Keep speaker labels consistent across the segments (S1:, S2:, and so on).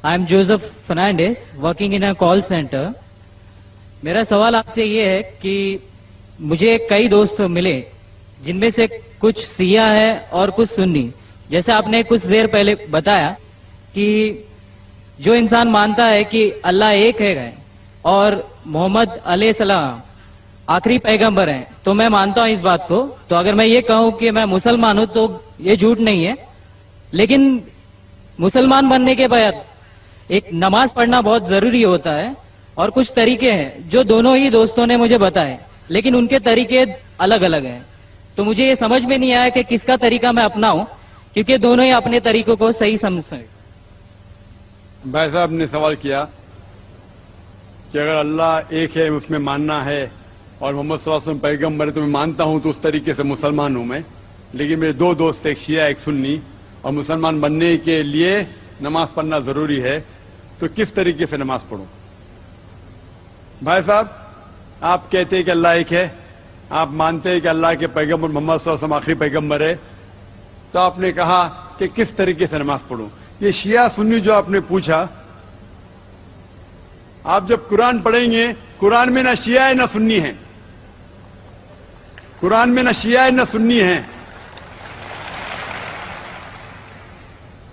S1: I am Joseph Fernandes working in a call centre. मेरा सवाल आपसे ये है कि मुझे कई दोस्त मिले जिनमें से कुछ सिया है और कुछ सुन्नी. जैसे आपने कुछ देर पहले बताया कि जो इंसान मानता है कि अल्लाह एक है और मोहम्मद अलैहिस्सलाम आखिरी पैगंबर हैं, तो मैं मानता हूं इस बात को. तो अगर मैं ये कहूं कि मैं मुसलमान हूं तो ये झूठ नहीं है. लेकिन मुसलमान बनने के बाद एक नमाज पढ़ना बहुत जरूरी होता है और कुछ तरीके हैं जो दोनों ही दोस्तों ने मुझे बताए, लेकिन उनके तरीके अलग अलग हैं. तो मुझे ये समझ में नहीं आया कि किसका तरीका मैं अपनाऊं, क्योंकि दोनों ही अपने तरीकों को सही समझते.
S2: भाई साहब ने सवाल किया कि अगर अल्लाह एक है उसमें मानना है और मोहम्मद सल्लल्लाहु अलैहि वसल्लम पैगंबर है तो मैं मानता हूं, तो उस तरीके से मुसलमान हूं मैं. लेकिन मेरे दो दोस्त, एक शिया एक सुन्नी, और मुसलमान बनने के लिए नमाज पढ़ना जरूरी है, तो किस तरीके से नमाज पढ़ूं? भाई साहब, आप कहते हैं कि अल्लाह एक है, आप मानते हैं कि अल्लाह के पैगंबर मोहम्मद सल्लल्लाहु अलैहि वसल्लम आखिरी पैगंबर है, तो आपने कहा कि किस तरीके से नमाज पढ़ूं. ये शिया सुन्नी जो आपने पूछा, आप जब कुरान पढ़ेंगे, कुरान में ना शिया है ना सुन्नी है. कुरान में ना शिया है ना सुन्नी है.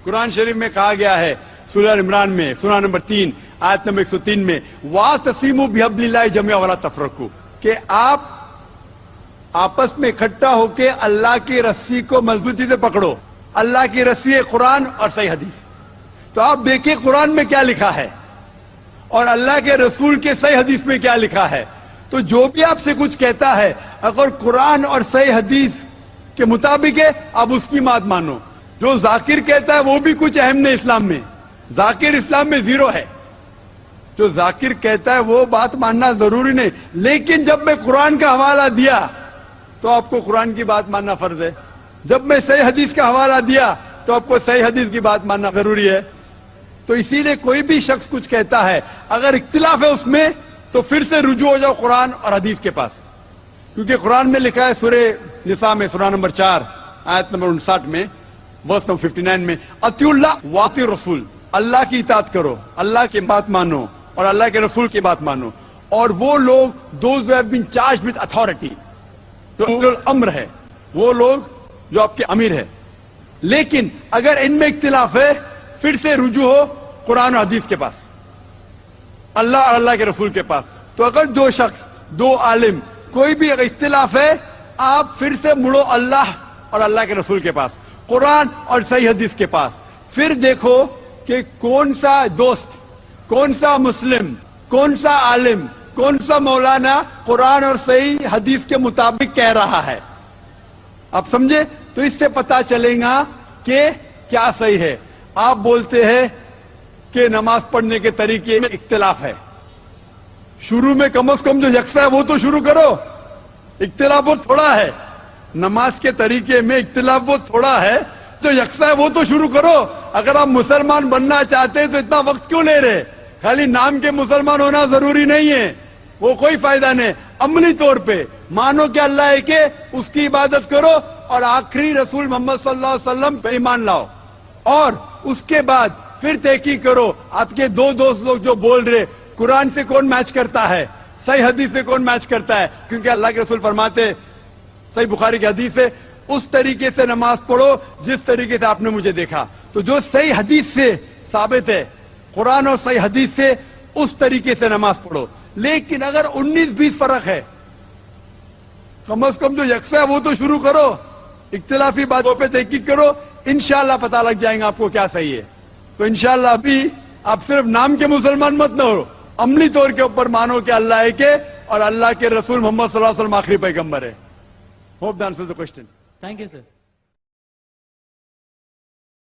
S2: कुरान शरीफ में कहा गया है सूरह इमरान में सूरह नंबर 3 आयत नंबर 103 में, वातसिमु बिहब्लिल्लाहि जमीअ वला तफरकू, कि आप आपस में इकट्ठा होकर अल्लाह की रस्सी को मजबूती से पकड़ो. अल्लाह की रस्सी है कुरान और सही हदीस. तो आप देखिए कुरान में क्या लिखा है और अल्लाह के रसूल के सही हदीस में क्या लिखा है. तो जो भी आपसे कुछ कहता है, अगर कुरान और सही हदीस के मुताबिक है, आप उसकी बात मानो. जो जाकिर कहता है वो भी कुछ अहम नहीं इस्लाम में. जाकिर इस्लाम में जीरो है. जो जाकिर कहता है वो बात मानना जरूरी नहीं. लेकिन जब मैं कुरान का हवाला दिया तो आपको कुरान की बात मानना फर्ज है. जब मैं सही हदीस का हवाला दिया तो आपको सही हदीस की बात मानना जरूरी है. तो इसीलिए कोई भी शख्स कुछ कहता है, अगर इख्तिलाफ है उसमें, तो फिर से रुजू हो जाओ कुरान और हदीस के पास. क्योंकि कुरान में लिखा है सूरह निसा में सूरह नंबर 4 आयत नंबर 59 में वर्स नंबर 59 में, अतिउल्लाह वाति रसूल, अल्लाह की इताअत करो, अल्लाह की बात मानो और अल्लाह के रसूल की बात मानो. और वो लोग those who have been charged with authority, जो उलुल अम्र है, वो लोग जो आपके अमीर है. लेकिन अगर इनमें इख्तिलाफ है, फिर से रुजू हो कुरान और हदीस के पास, अल्लाह और अल्लाह के रसूल के पास. तो अगर दो शख्स, दो आलिम, कोई भी अगर इख्तिलाफ है, आप फिर से मुड़ो अल्लाह और अल्लाह के रसूल के पास, कुरान और सही हदीस के पास. फिर देखो कि कौन सा दोस्त, कौन सा मुस्लिम, कौन सा आलिम, कौन सा मौलाना कुरान और सही हदीस के मुताबिक कह रहा है. आप समझे? तो इससे पता चलेगा कि क्या सही है. आप बोलते हैं कि नमाज पढ़ने के तरीके में इख्तिलाफ है. शुरू में कम से कम जो यकसा है वो तो शुरू करो. इख्तिलाफ वो थोड़ा है, नमाज के तरीके में इख्तिलाफ वो थोड़ा है, जो यकसा है वो तो शुरू करो. अगर आप मुसलमान बनना चाहते हैं तो इतना वक्त क्यों ले रहे? खाली नाम के मुसलमान होना जरूरी नहीं है, वो कोई फायदा नहीं. अमली तौर पे मानो कि अल्लाह एक है, उसकी इबादत करो और आखिरी रसूल मोहम्मद सल्लल्लाहु अलैहि वसल्लम पे ईमान लाओ. और उसके बाद फिर तहकीक करो. आपके दो दोस्त लोग जो बोल रहे कुरान से कौन मैच करता है, सही हदीस से कौन मैच करता है, क्योंकि अल्लाह के रसूल फरमाते, सही बुखारी की हदीस है, उस तरीके से नमाज पढ़ो जिस तरीके से आपने मुझे देखा. तो जो सही हदीस से साबित है, कुरान और सही हदीस से, उस तरीके से नमाज पढ़ो. लेकिन अगर 19-20 फर्क है, कम से कम जो यकसा है वो तो शुरू करो. इख्तिलाफी बातों पे तहकीक करो, इंशाअल्लाह पता लग जाएगा आपको क्या सही है. तो इंशाअल्लाह अभी आप सिर्फ नाम के मुसलमान मत न हो, अमली तौर के ऊपर मानो कि अल्लाह एक है और अल्लाह के रसूल मोहम्मद सल्लल्लाहु अलैहि वसल्लम आखिरी पैगंबर है. Hope that answers the question.
S1: Thank you sir.